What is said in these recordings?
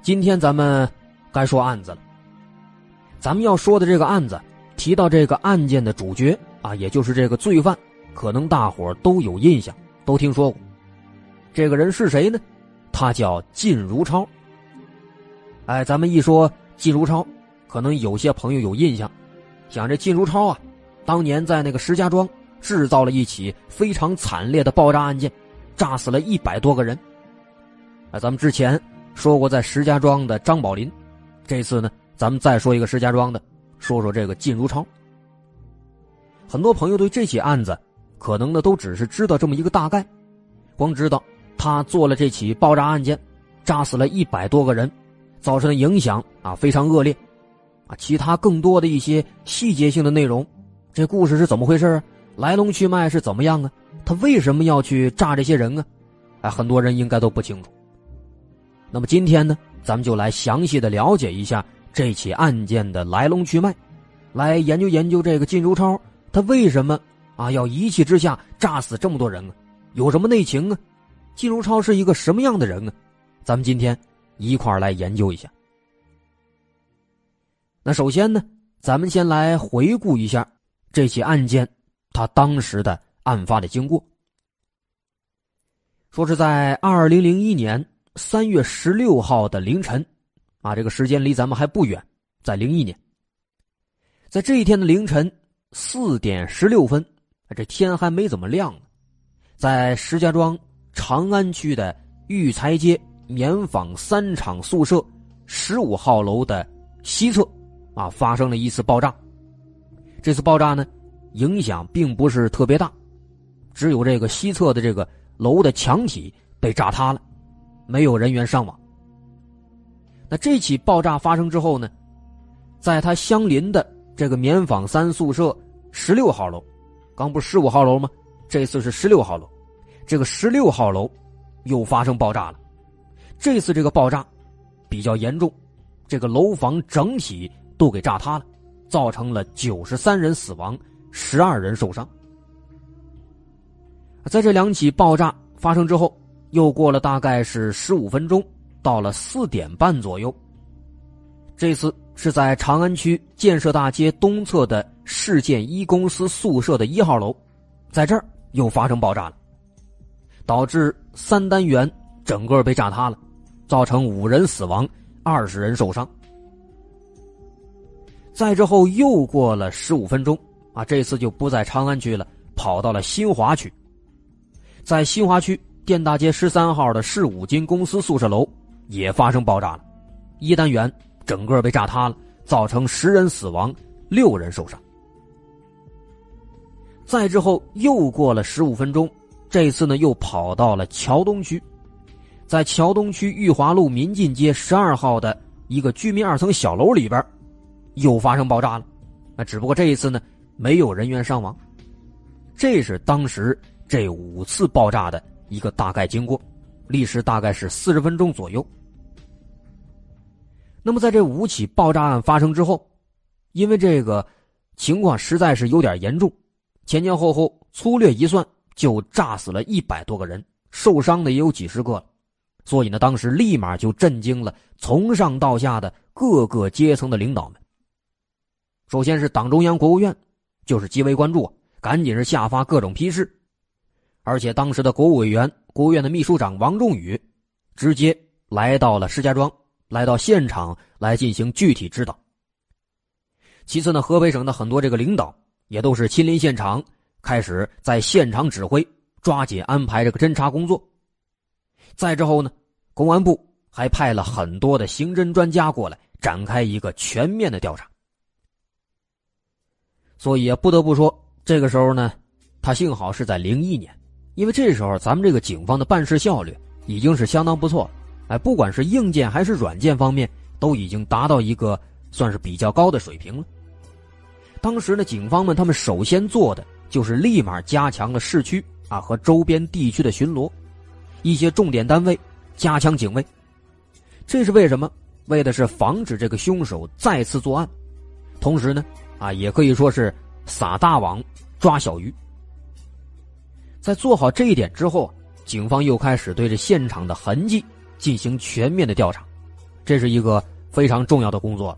今天咱们该说案子了。咱们要说的这个案子，提到这个案件的主角啊，也就是这个罪犯，可能大伙都有印象，都听说过。这个人是谁呢？他叫靳如超。咱们一说靳如超，可能有些朋友有印象，想这靳如超啊，当年在那个石家庄制造了一起非常惨烈的爆炸案件，炸死了100多个人。咱们之前说过在石家庄的张宝林，这次呢咱们再说一个石家庄的，说说这个靳如超。很多朋友对这起案子可能呢都只是知道这么一个大概，光知道他做了这起爆炸案件，炸死了100多个人，造成的影响啊非常恶劣啊，其他更多的一些细节性的内容，这故事是怎么回事，来龙去脉是怎么样啊，他为什么要去炸这些人啊，很多人应该都不清楚。那么今天呢，咱们就来详细的了解一下这起案件的来龙去脉，来研究研究这个靳如超他为什么要一气之下炸死这么多人啊，有什么内情啊，靳如超是一个什么样的人啊，咱们今天一块儿来研究一下。那首先呢，咱们先来回顾一下这起案件他当时的案发的经过。说是在2001年3月16号的凌晨啊，这个时间离咱们还不远，在01年。在这一天的凌晨4点16分，这天还没怎么亮呢，在石家庄长安区的育才街棉纺3厂宿舍15号楼的西侧发生了一次爆炸。这次爆炸呢，影响并不是特别大，只有这个西侧的这个楼的墙体被炸塌了，没有人员伤亡。那这起爆炸发生之后呢，在它相邻的这个棉纺3宿舍16号楼，刚不是15号楼吗？这次是16号楼，这个16号楼又发生爆炸了。这次这个爆炸比较严重，这个楼房整体都给炸塌了，造成了93人死亡，12人受伤。在这2起爆炸发生之后，又过了大概是15分钟，到了4点半左右，这次是在长安区建设大街东侧的市建一公司宿舍的1号楼，在这儿又发生爆炸了，导致3单元整个被炸塌了，造成5人死亡，20人受伤。再之后又过了15分钟这次就不在长安区了，跑到了新华区。在新华区电大街13号的市五金公司宿舍楼也发生爆炸了，1单元整个被炸塌了，造成10人死亡，6人受伤。再之后又过了15分钟，这次呢又跑到了桥东区，在桥东区裕华路民进街12号的一个居民2层小楼里边又发生爆炸了，只不过这一次呢没有人员伤亡。这是当时这5次爆炸的一个大概经过，历时大概是40分钟左右。那么在这5起爆炸案发生之后，因为这个情况实在是有点严重，前前后后粗略一算就炸死了100多个人，受伤的也有几十个了，所以呢当时立马就震惊了从上到下的各个阶层的领导们。首先是党中央国务院就是极为关注，赶紧是下发各种批示，而且当时的国务委员、国务院的秘书长王仲宇直接来到了石家庄，来到现场来进行具体指导。其次呢，河北省的很多这个领导也都是亲临现场，开始在现场指挥，抓紧安排这个侦查工作。再之后呢，公安部还派了很多的刑侦专家过来，展开一个全面的调查。所以不得不说，这个时候呢，他幸好是在01年，因为这时候咱们这个警方的办事效率已经是相当不错了，不管是硬件还是软件方面都已经达到一个算是比较高的水平了。当时呢，警方们他们首先做的就是立马加强了市区和周边地区的巡逻，一些重点单位加强警卫。这是为什么？为的是防止这个凶手再次作案，同时呢也可以说是撒大网抓小鱼。在做好这一点之后，警方又开始对这现场的痕迹进行全面的调查，这是一个非常重要的工作。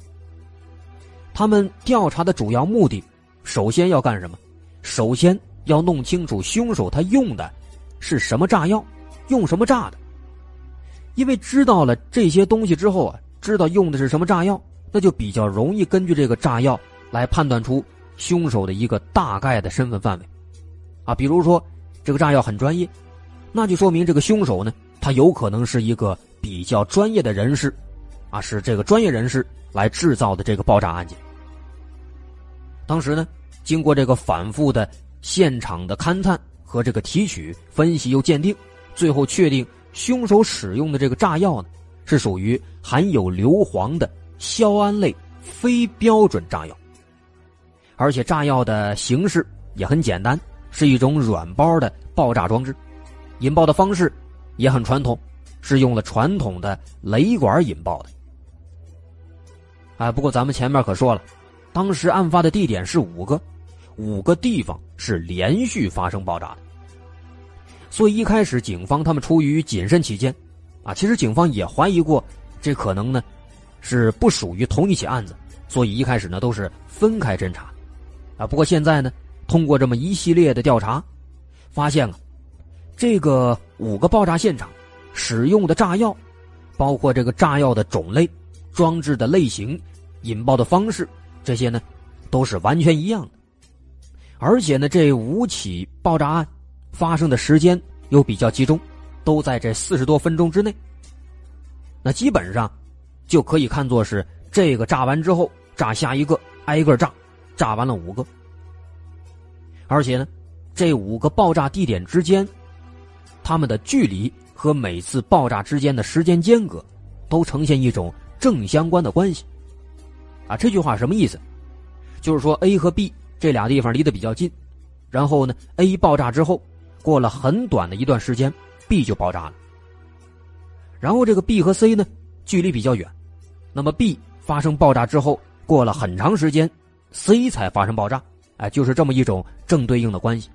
他们调查的主要目的，首先要干什么？首先要弄清楚凶手他用的是什么炸药，用什么炸的。因为知道了这些东西之后啊，知道用的是什么炸药，那就比较容易根据这个炸药来判断出凶手的一个大概的身份范围。比如说这个炸药很专业，那就说明这个凶手呢，他有可能是一个比较专业的人士，是这个专业人士来制造的这个爆炸案件。当时呢，经过这个反复的现场的勘探和这个提取、分析又鉴定，最后确定凶手使用的这个炸药呢，是属于含有硫磺的硝胺类非标准炸药。而且炸药的形式也很简单，是一种软包的爆炸装置，引爆的方式也很传统，是用了传统的雷管引爆的。不过咱们前面可说了，当时案发的地点是5个地方是连续发生爆炸的。所以一开始警方他们出于谨慎起见，其实警方也怀疑过这可能呢是不属于同一起案子，所以一开始呢都是分开侦查。不过现在呢，通过这么一系列的调查，发现了这个5个爆炸现场使用的炸药，包括这个炸药的种类、装置的类型、引爆的方式，这些呢都是完全一样的。而且呢，这5起爆炸案发生的时间又比较集中，都在这40多分钟之内。那基本上就可以看作是这个炸完之后炸下一个，挨个炸，炸完了5个。而且呢，这5个爆炸地点之间，它们的距离和每次爆炸之间的时间间隔都呈现一种正相关的关系。这句话什么意思？就是说 A 和 B 这俩地方离得比较近，然后呢 A 爆炸之后，过了很短的一段时间 B 就爆炸了。然后这个 B 和 C 呢距离比较远，那么 B 发生爆炸之后，过了很长时间 C 才发生爆炸，就是这么一种正对应的关系。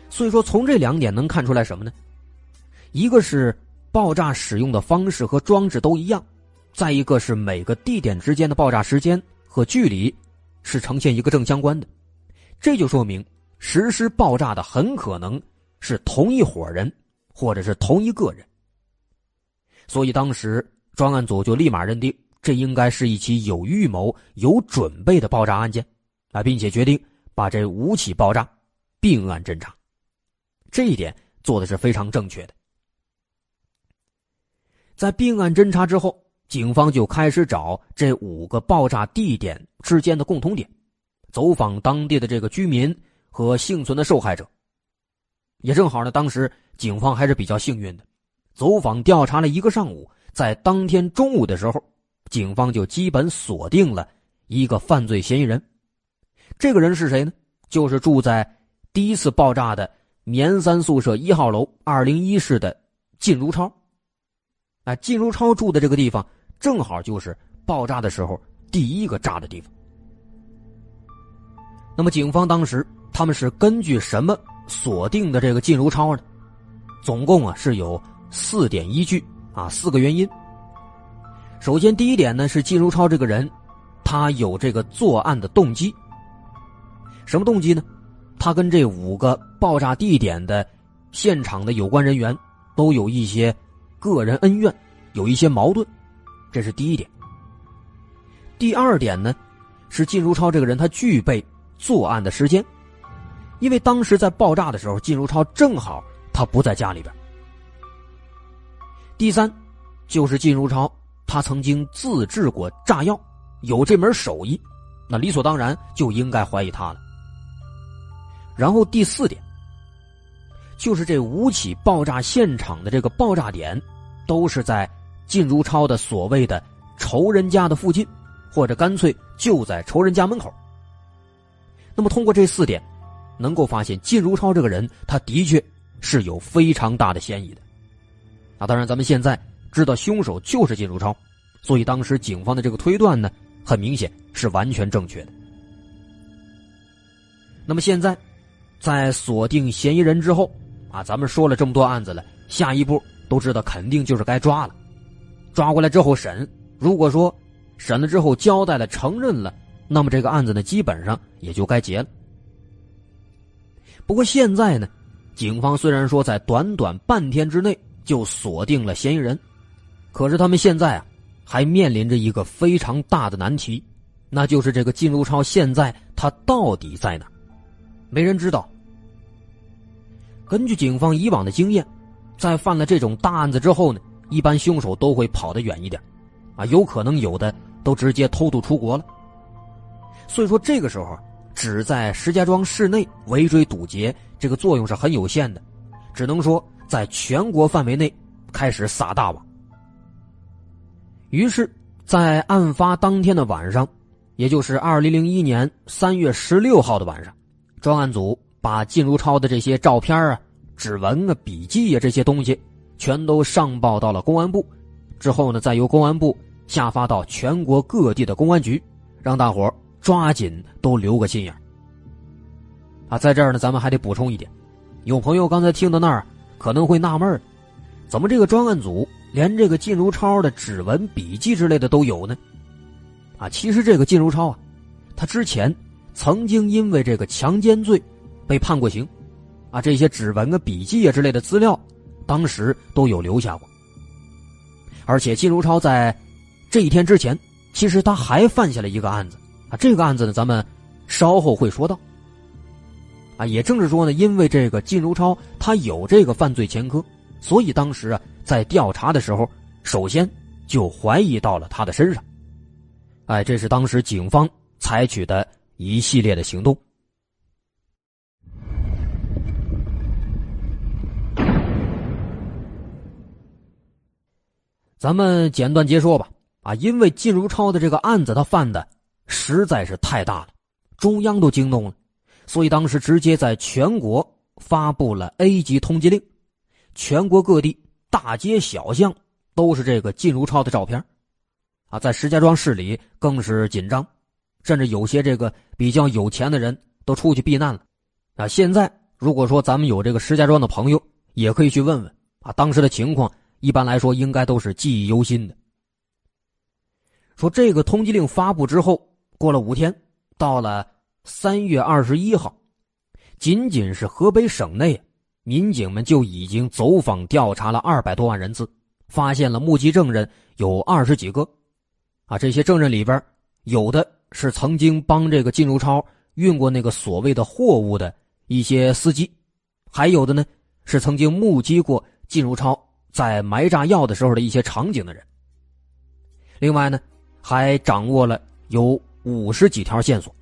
所以说从这2点能看出来什么呢？一个是爆炸使用的方式和装置都一样，再一个是每个地点之间的爆炸时间和距离是呈现一个正相关的。这就说明实施爆炸的很可能是同一伙人，或者是同一个人。所以当时专案组就立马认定这应该是一起有预谋、有准备的爆炸案件，并且决定把这5起爆炸并案侦查。这一点做的是非常正确的。在并案侦查之后，警方就开始找这5个爆炸地点之间的共同点，走访当地的这个居民和幸存的受害者。也正好呢，当时警方还是比较幸运的，走访调查了1个上午，在当天中午的时候，警方就基本锁定了一个犯罪嫌疑人。这个人是谁呢？就是住在第一次爆炸的棉3宿舍1号楼201室的靳如超。靳如超住的这个地方正好就是爆炸的时候第一个炸的地方。那么警方当时他们是根据什么锁定的这个靳如超呢？总共是有4点依据，4个原因。首先第一点呢，是靳如超这个人他有这个作案的动机。什么动机呢？他跟这5个爆炸地点的现场的有关人员都有一些个人恩怨，有一些矛盾，这是第一点。第二点呢，是靳如超这个人他具备作案的时间，因为当时在爆炸的时候，靳如超正好他不在家里边。第三，就是靳如超他曾经自制过炸药，有这门手艺，那理所当然就应该怀疑他了。然后第4点，就是这5起爆炸现场的这个爆炸点都是在靳如超的所谓的仇人家的附近，或者干脆就在仇人家门口。那么通过这4点能够发现靳如超这个人他的确是有非常大的嫌疑的。当然咱们现在知道凶手就是靳如超，所以当时警方的这个推断呢，很明显是完全正确的。那么现在在锁定嫌疑人之后咱们说了这么多案子了，下一步都知道肯定就是该抓了。抓过来之后审，如果说审了之后交代了承认了，那么这个案子呢基本上也就该结了。不过现在呢，警方虽然说在短短半天之内就锁定了嫌疑人，可是他们现在还面临着一个非常大的难题，那就是这个靳如超现在他到底在哪？没人知道。根据警方以往的经验，在犯了这种大案子之后呢，一般凶手都会跑得远一点，有可能有的都直接偷渡出国了。所以说这个时候只在石家庄市内围追堵截，这个作用是很有限的，只能说在全国范围内开始撒大网。于是在案发当天的晚上，也就是2001年3月16号的晚上，专案组把靳如超的这些照片指纹笔记这些东西全都上报到了公安部，之后呢再由公安部下发到全国各地的公安局，让大伙抓紧都留个心眼。在这儿呢咱们还得补充一点，有朋友刚才听到那儿可能会纳闷，怎么这个专案组连这个靳如超的指纹笔记之类的都有呢？其实这个靳如超他之前曾经因为这个强奸罪被判过刑，这些指纹笔记之类的资料当时都有留下过。而且靳如超在这一天之前，其实他还犯下了一个案子，这个案子呢咱们稍后会说到。也正是说呢，因为这个靳如超他有这个犯罪前科，所以当时在调查的时候首先就怀疑到了他的身上。这是当时警方采取的一系列的行动。咱们简短截说吧。因为靳如超的这个案子他犯的实在是太大了，中央都惊动了，所以当时直接在全国发布了 A 级通缉令，全国各地大街小巷都是这个靳如超的照片。在石家庄市里更是紧张，甚至有些这个比较有钱的人都出去避难了。现在如果说咱们有这个石家庄的朋友，也可以去问问当时的情况，一般来说应该都是记忆犹新的。说这个通缉令发布之后，过了5天，到了3月21号，仅仅是河北省内，民警们就已经走访调查了200多万人次，发现了目击证人有20几个。这些证人里边，有的是曾经帮这个靳如超运过那个所谓的货物的一些司机，还有的呢是曾经目击过靳如超在埋炸药的时候的一些场景的人。另外呢，还掌握了有50几条线索。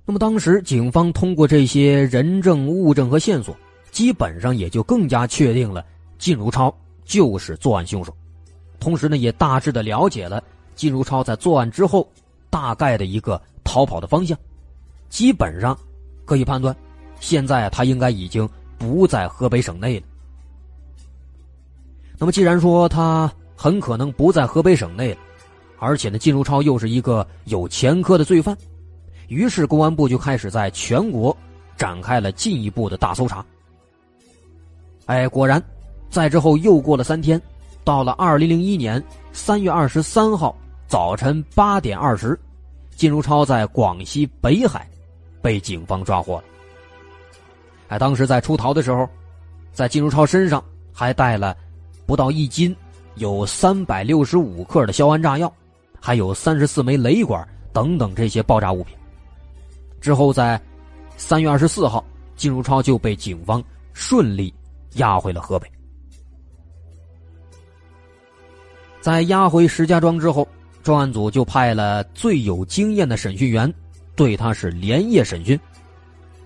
那么当时警方通过这些人证、物证和线索，基本上也就更加确定了靳如超就是作案凶手。同时呢，也大致的了解了靳如超在作案之后大概的一个逃跑的方向，基本上可以判断，现在他应该已经不在河北省内了。那么既然说他很可能不在河北省内了，而且呢靳如超又是一个有前科的罪犯，于是公安部就开始在全国展开了进一步的大搜查。果然在之后又过了3天，到了2001年3月23号早晨8点20，靳如超在广西北海被警方抓获了。当时在出逃的时候，在靳如超身上还带了不到1斤，有365克的硝铵炸药，还有34枚雷管等等这些爆炸物品。之后在3月24号，靳如超就被警方顺利押回了河北。在押回石家庄之后，专案组就派了最有经验的审讯员对他是连夜审讯。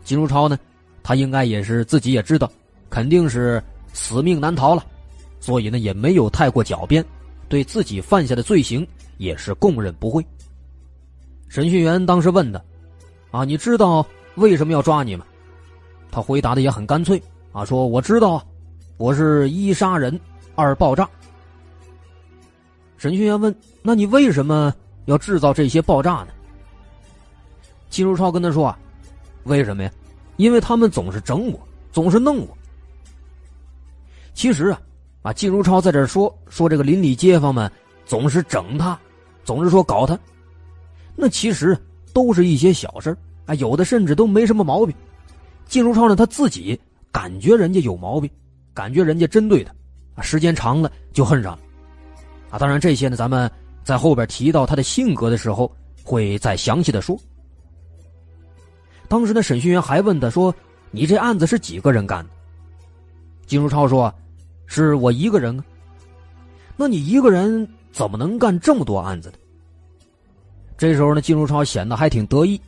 靳如超呢，他应该也是自己也知道肯定是死命难逃了，所以呢也没有太过狡辩，对自己犯下的罪行也是供认不讳。审讯员当时问他你知道为什么要抓你吗？他回答的也很干脆说我知道我是1杀人2爆炸。审讯员问，那你为什么要制造这些爆炸呢？靳如超跟他说为什么呀？因为他们总是整我，总是弄我。其实靳如超在这说这个邻里街坊们总是整他，总是说搞他，那其实都是一些小事有的甚至都没什么毛病。靳如超呢，他自己感觉人家有毛病，感觉人家针对他时间长了就恨上了当然这些呢，咱们在后边提到他的性格的时候会再详细的说。当时的审讯员还问他说，你这案子是几个人干的？靳如超说，是我一个人啊。那你一个人怎么能干这么多案子呢？这时候呢，靳如超显得还挺得意，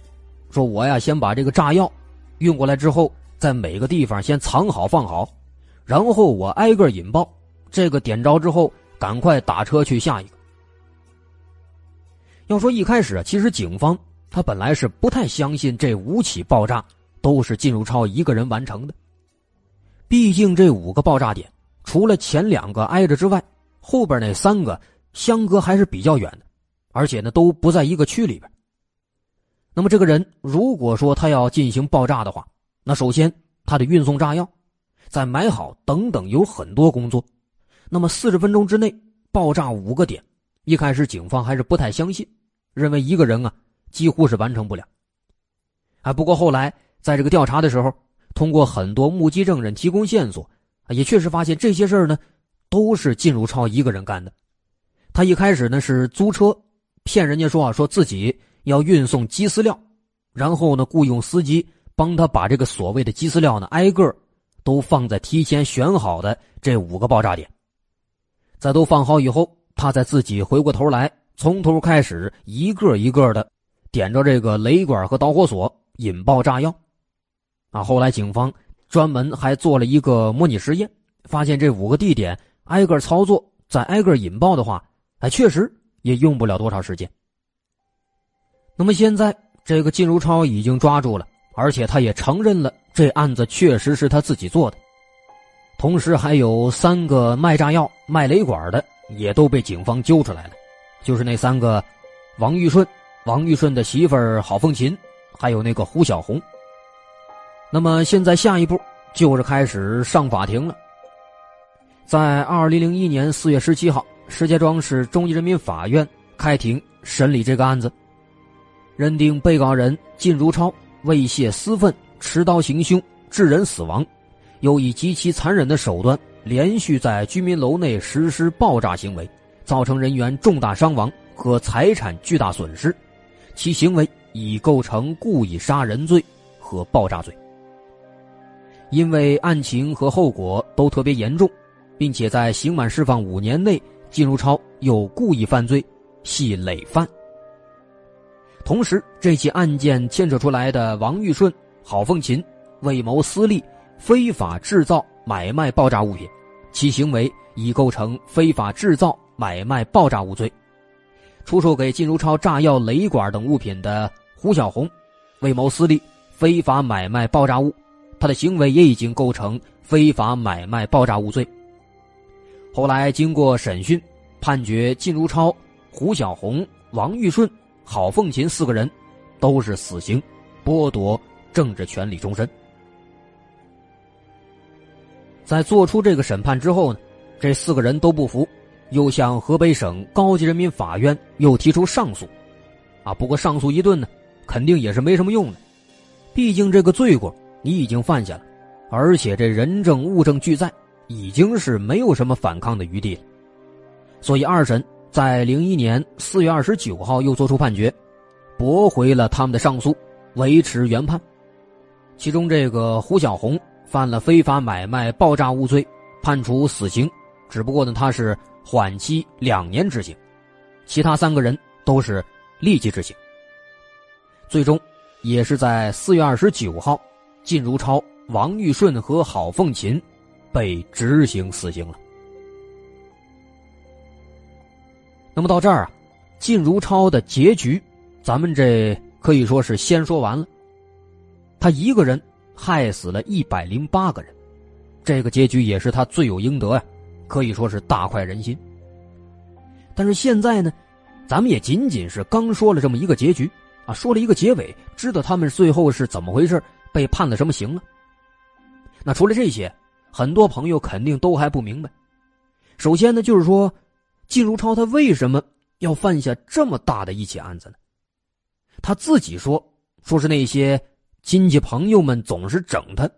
说我呀先把这个炸药运过来之后，在每个地方先藏好放好，然后我挨个引爆，这个点着之后赶快打车去下一个。要说一开始其实警方他本来是不太相信这5起爆炸都是靳如超一个人完成的，毕竟这5个爆炸点除了前2个挨着之外，后边那3个相隔还是比较远的，而且呢都不在一个区里边。那么这个人如果说他要进行爆炸的话，那首先他得运送炸药，再买好等等，有很多工作。那么40分钟之内爆炸5个点，一开始警方还是不太相信，认为一个人几乎是完成不了。不过后来在这个调查的时候，通过很多目击证人提供线索，也确实发现这些事儿呢都是靳如超一个人干的。他一开始呢是租车骗人家说自己要运送鸡饲料，然后呢雇佣司机帮他把这个所谓的鸡饲料呢挨个都放在提前选好的这5个爆炸点。在都放好以后，他再自己回过头来从头开始一个一个的点着这个雷管和导火索引爆炸药。后来警方专门还做了一个模拟实验，发现这5个地点挨个操作再挨个引爆的话，确实也用不了多少时间。那么现在这个靳如超已经抓住了，而且他也承认了这案子确实是他自己做的。同时还有3个卖炸药卖雷管的也都被警方揪出来了，就是那3个王玉顺的媳妇儿郝凤琴，还有那个胡小红。那么现在下一步就是开始上法庭了。在2001年4月17号，石家庄市中级人民法院开庭审理这个案子，认定被告人靳如超为泄私愤，持刀行凶，致人死亡，又以极其残忍的手段连续在居民楼内实施爆炸行为，造成人员重大伤亡和财产巨大损失，其行为已构成故意杀人罪和爆炸罪。因为案情和后果都特别严重，并且在刑满释放5年内，靳如超又故意犯罪，系累犯。同时这起案件牵扯出来的王玉顺、郝凤琴为谋私利，非法制造买卖爆炸物品，其行为已构成非法制造买卖爆炸物罪。出售给靳如超炸药、雷管等物品的胡小红为谋私利，非法买卖爆炸物，他的行为也已经构成非法买卖爆炸物罪。后来经过审讯，判决靳如超、胡小红、王玉顺、郝凤琴4个人都是死刑，剥夺政治权利终身。在做出这个审判之后呢，这4个人都不服，又向河北省高级人民法院又提出上诉。不过上诉一顿呢，肯定也是没什么用的，毕竟这个罪过你已经犯下了，而且这人证物证俱在，已经是没有什么反抗的余地了。所以二审在01年4月29号又作出判决，驳回了他们的上诉，维持原判。其中这个胡小红犯了非法买卖爆炸物罪，判处死刑，只不过呢他是缓期2年执行，其他3个人都是立即执行。最终也是在4月29号，靳如超、王玉顺和郝凤琴被执行死刑了。那么到这儿靳如超的结局咱们这可以说是先说完了。他一个人害死了108个人，这个结局也是他罪有应得可以说是大快人心。但是现在呢，咱们也仅仅是刚说了这么一个结局说了一个结尾，知道他们最后是怎么回事，被判了什么刑了。那除了这些，很多朋友肯定都还不明白，首先呢，就是说靳如超他为什么要犯下这么大的一起案子呢？他自己说是那些亲戚朋友们总是整他，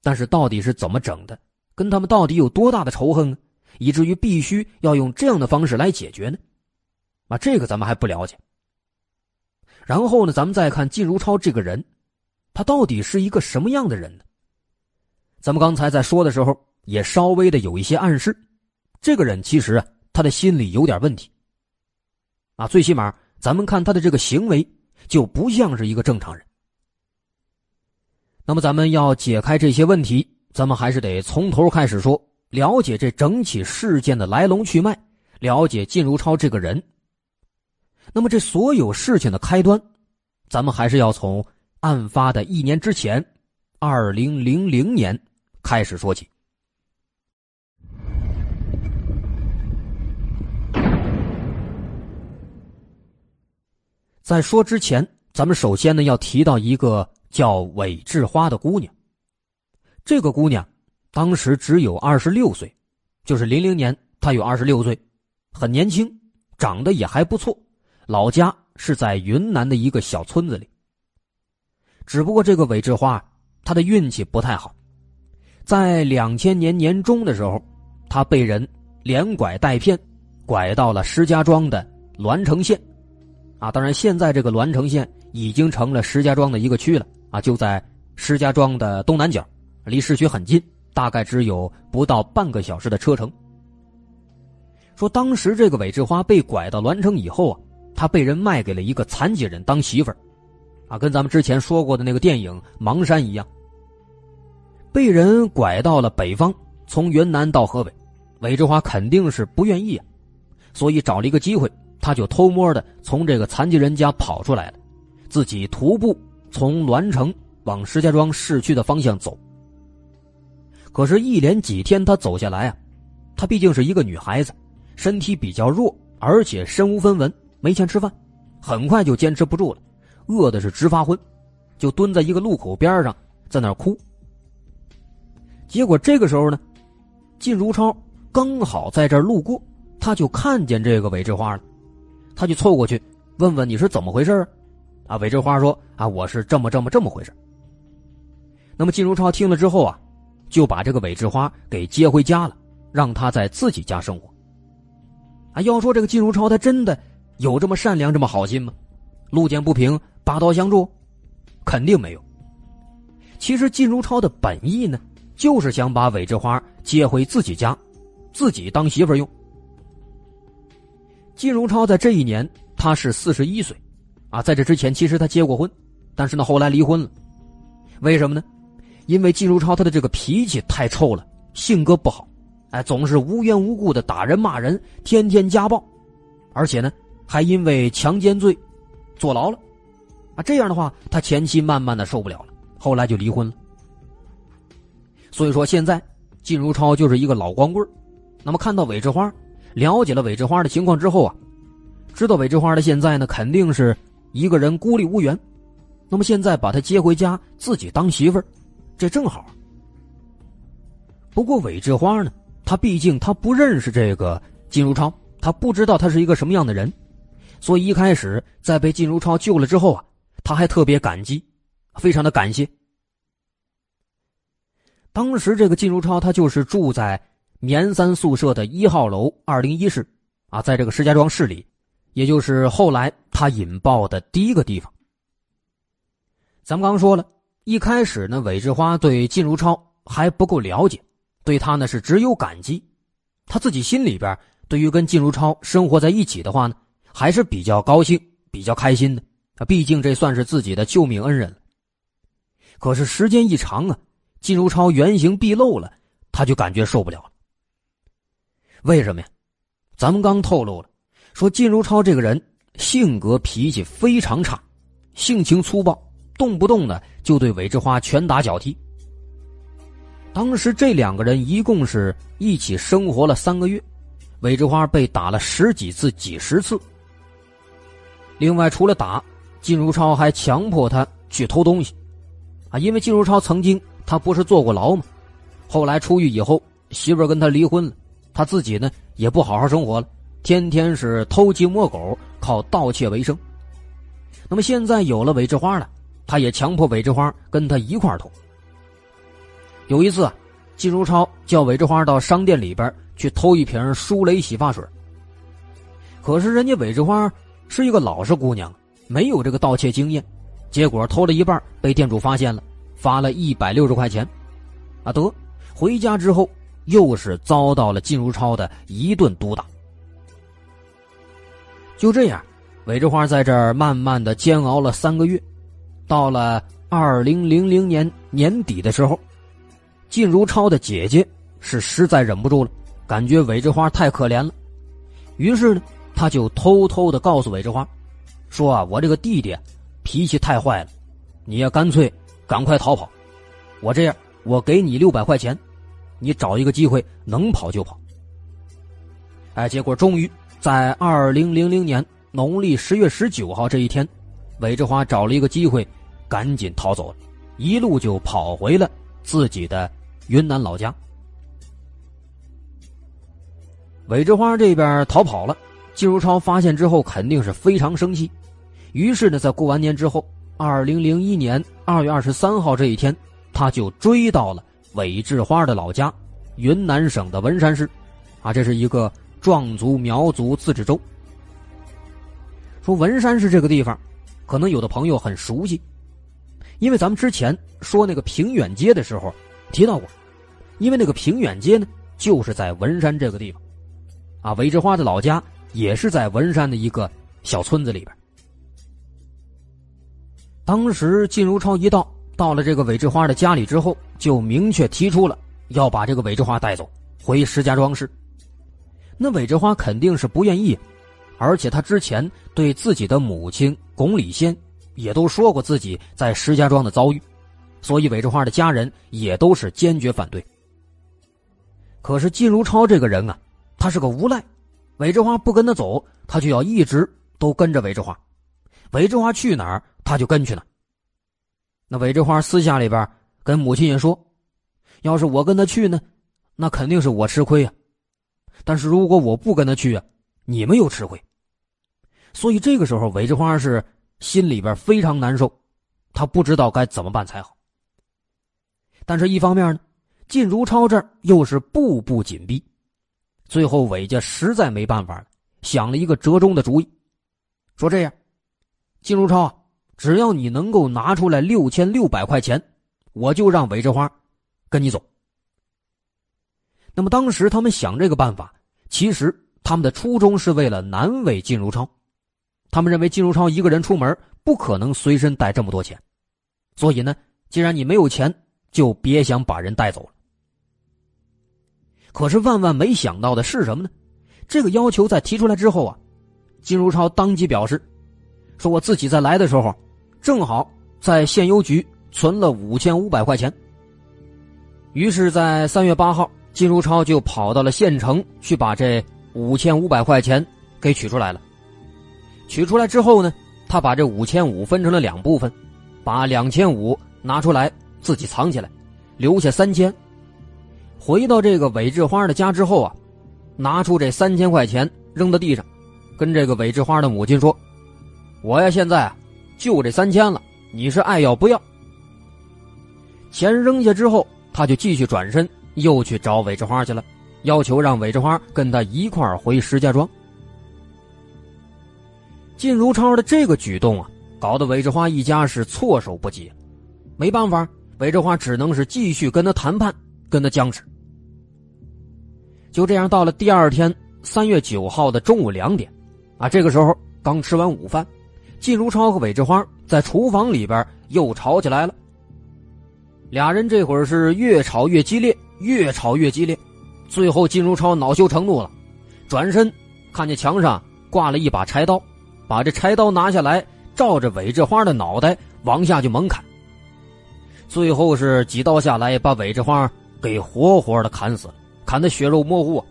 但是到底是怎么整的，跟他们到底有多大的仇恨呢，以至于必须要用这样的方式来解决呢？这个咱们还不了解。然后呢，咱们再看靳如超这个人，他到底是一个什么样的人呢？咱们刚才在说的时候也稍微的有一些暗示，这个人其实他的心里有点问题最起码咱们看他的这个行为就不像是一个正常人。那么咱们要解开这些问题，咱们还是得从头开始说，了解这整起事件的来龙去脉，了解靳如超这个人。那么这所有事情的开端，咱们还是要从案发的1年之前2000年开始说起。在说之前，咱们首先呢要提到一个叫韦志花的姑娘。这个姑娘当时只有26岁，就是00年她有26岁，很年轻，长得也还不错，老家是在云南的一个小村子里。只不过这个韦志花她的运气不太好，在2000年年中的时候，她被人连拐带骗，拐到了石家庄的栾城县当然现在这个栾城县已经成了石家庄的一个区了就在石家庄的东南角，离市区很近，大概只有不到半个小时的车程。说当时这个韦志花被拐到栾城以后她被人卖给了一个残疾人当媳妇儿跟咱们之前说过的那个电影《盲山》一样，被人拐到了北方，从云南到河北，韦志花肯定是不愿意所以找了一个机会，他就偷摸的从这个残疾人家跑出来了，自己徒步从栾城往石家庄市区的方向走。可是一连几天他走下来她毕竟是一个女孩子，身体比较弱，而且身无分文，没钱吃饭，很快就坚持不住了，饿的是直发昏，就蹲在一个路口边上在那儿哭。结果这个时候呢，靳如超刚好在这儿路过，他就看见这个韦志花了，他就凑过去问问你是怎么回事韦志花说我是这么回事。那么靳如超听了之后就把这个韦志花给接回家了，让他在自己家生活要说这个靳如超他真的有这么善良这么好心吗？路见不平拔刀相助？肯定没有。其实靳如超的本意呢，就是想把韦志花接回自己家，自己当媳妇儿用。靳如超在这一年他是41岁在这之前其实他结过婚，但是呢后来离婚了。为什么呢？因为靳如超他的这个脾气太臭了，性格不好总是无缘无故的打人骂人，天天家暴，而且呢还因为强奸罪坐牢了这样的话他前妻慢慢的受不了了，后来就离婚了。所以说现在靳如超就是一个老光棍。那么看到韦志花，了解了韦志花的情况之后知道韦志花的现在呢肯定是一个人孤立无援，那么现在把她接回家自己当媳妇儿，这正好。不过韦志花呢，他毕竟他不认识这个靳如超，他不知道他是一个什么样的人，所以一开始在被靳如超救了之后他还特别感激，非常的感谢。当时这个靳如超他就是住在棉3宿舍的1号楼201室在这个石家庄市里，也就是后来他引爆的第一个地方。咱们刚说了，一开始呢韦志花对靳如超还不够了解，对他呢是只有感激，他自己心里边对于跟靳如超生活在一起的话呢还是比较高兴比较开心的毕竟这算是自己的救命恩人了。可是时间一长靳如超原形毕露了，他就感觉受不了了。为什么呀？咱们刚透露了，说靳如超这个人性格脾气非常差，性情粗暴，动不动呢就对韦志花拳打脚踢。当时这两个人一共是一起生活了3个月，韦志花被打了10几次几十次。另外除了打，靳如超还强迫他去偷东西因为靳如超曾经他不是坐过牢吗？后来出狱以后，媳妇儿跟他离婚了，他自己呢也不好好生活了，天天是偷鸡摸狗，靠盗窃为生。那么现在有了韦志花了，他也强迫韦志花跟他一块儿偷。有一次啊，靳如超叫韦志花到商店里边去偷一瓶舒蕾洗发水，可是人家韦志花是一个老实姑娘，没有这个盗窃经验，结果偷了一半被店主发现了，罚了160块钱。啊，得回家之后又是遭到了靳如超的一顿毒打。就这样，韦志花在这儿慢慢的煎熬了3个月，到了2000年年底的时候，靳如超的姐姐是实在忍不住了，感觉韦志花太可怜了，于是呢，他就偷偷的告诉韦志花，说啊，我这个弟弟脾气太坏了，你也干脆赶快逃跑，我这样我给你600块钱，你找一个机会能跑就跑。哎，结果终于在2000年农历10月19号这一天，韦志花找了一个机会赶紧逃走了，一路就跑回了自己的云南老家。韦志花这边逃跑了，靳如超发现之后肯定是非常生气，于是呢，在过完年之后，2001年2月23号这一天，他就追到了韦志花的老家，云南省的文山市，啊，这是一个壮族苗族自治州。说文山市这个地方，可能有的朋友很熟悉，因为咱们之前说那个平远街的时候提到过，因为那个平远街呢，就是在文山这个地方，啊，韦志花的老家也是在文山的一个小村子里边。当时靳如超一到了这个韦志花的家里之后，就明确提出了要把这个韦志花带走回石家庄市。那韦志花肯定是不愿意，而且他之前对自己的母亲龚礼仙也都说过自己在石家庄的遭遇，所以韦志花的家人也都是坚决反对。可是靳如超这个人啊，他是个无赖，韦志花不跟他走，他就要一直都跟着韦志花，韦志花去哪儿他就跟去哪儿。那韦志花私下里边跟母亲也说，要是我跟他去呢，那肯定是我吃亏啊，但是如果我不跟他去啊，你们又吃亏。所以这个时候韦志花是心里边非常难受，他不知道该怎么办才好。但是一方面呢，靳如超这儿又是步步紧逼，最后韦家实在没办法了，想了一个折中的主意，说这样，靳如超啊，只要你能够拿出来6600块钱，我就让韦志花跟你走。那么当时他们想这个办法，其实他们的初衷是为了难为靳如超，他们认为靳如超一个人出门不可能随身带这么多钱，所以呢，既然你没有钱，就别想把人带走了。可是万万没想到的是什么呢？这个要求在提出来之后啊，靳如超当即表示，说我自己在来的时候正好在县邮局存了5500块钱。于是在3月8号，靳如超就跑到了县城去把这5500块钱给取出来了。取出来之后呢，他把这5500分成了2部分，把2500拿出来自己藏起来，留下3000。回到这个韦志花的家之后啊，拿出这3000块钱扔到地上，跟这个韦志花的母亲说，我呀现在就这3000了，你是爱要不要。钱扔下之后，他就继续转身又去找韦志花去了，要求让韦志花跟他一块儿回石家庄。靳如超的这个举动啊，搞得韦志花一家是措手不及，没办法，韦志花只能是继续跟他谈判，跟他僵持。就这样到了第二天3月9号的中午2点啊，这个时候刚吃完午饭，靳如超和韦志花在厨房里边又吵起来了。俩人这会儿是越吵越激烈，越吵越激烈，最后靳如超恼羞成怒了，转身看见墙上挂了一把柴刀，把这柴刀拿下来，照着韦志花的脑袋往下就猛砍，最后是几刀下来，把韦志花给活活的砍死了，砍得血肉模糊啊。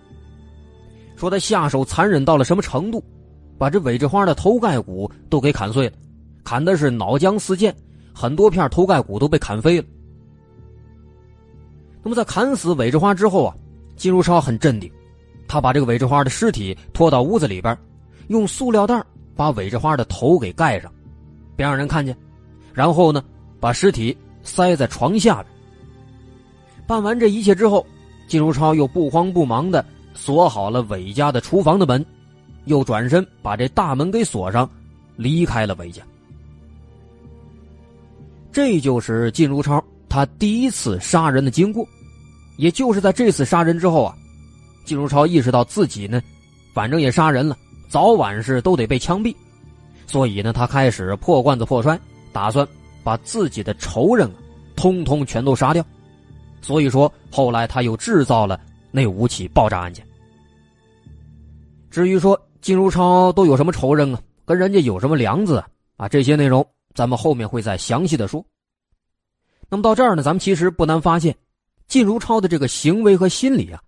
说他下手残忍到了什么程度，把这韦志花的头盖骨都给砍碎了，砍的是脑浆四溅，很多片头盖骨都被砍飞了。那么在砍死韦志花之后啊，靳如超很镇定，他把这个韦志花的尸体拖到屋子里边，用塑料袋把韦志花的头给盖上，别让人看见，然后呢把尸体塞在床下边。办完这一切之后，靳如超又不慌不忙地锁好了韦家的厨房的门，又转身把这大门给锁上，离开了韦家。这就是靳如超他第一次杀人的经过。也就是在这次杀人之后啊，靳如超意识到自己呢反正也杀人了，早晚是都得被枪毙，所以呢他开始破罐子破摔，打算把自己的仇人通通全都杀掉。所以说后来他又制造了那5起爆炸案件。至于说靳如超都有什么仇人啊，跟人家有什么梁子啊，这些内容咱们后面会再详细的说。那么到这儿呢，咱们其实不难发现，靳如超的这个行为和心理啊，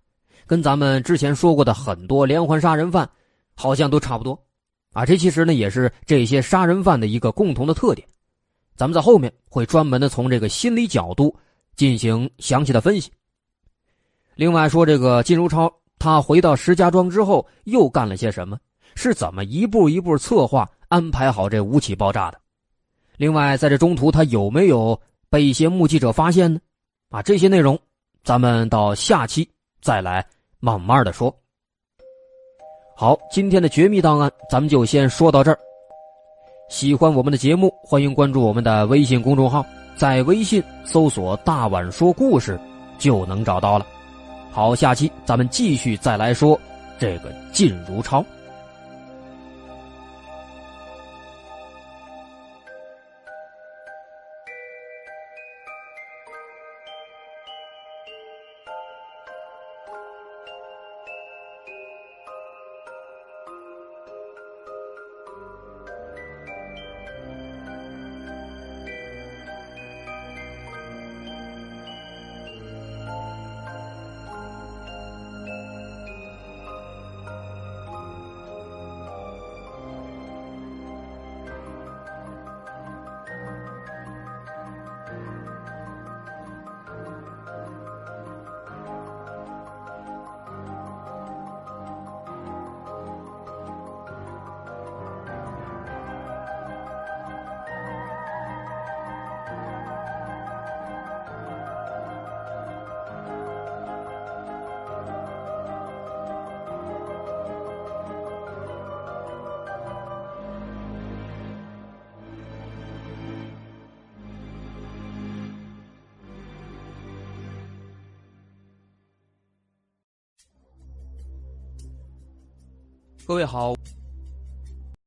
跟咱们之前说过的很多连环杀人犯好像都差不多啊。这其实呢也是这些杀人犯的一个共同的特点，咱们在后面会专门的从这个心理角度进行详细的分析。另外说这个靳如超他回到石家庄之后又干了些什么，是怎么一步一步策划安排好这5起爆炸的。另外在这中途他有没有被一些目击者发现呢？啊，这些内容咱们到下期再来慢慢的说。好，今天的绝密档案咱们就先说到这儿。喜欢我们的节目，欢迎关注我们的微信公众号，在微信搜索大碗说故事就能找到了。好，下期咱们继续再来说这个靳如超。各位好，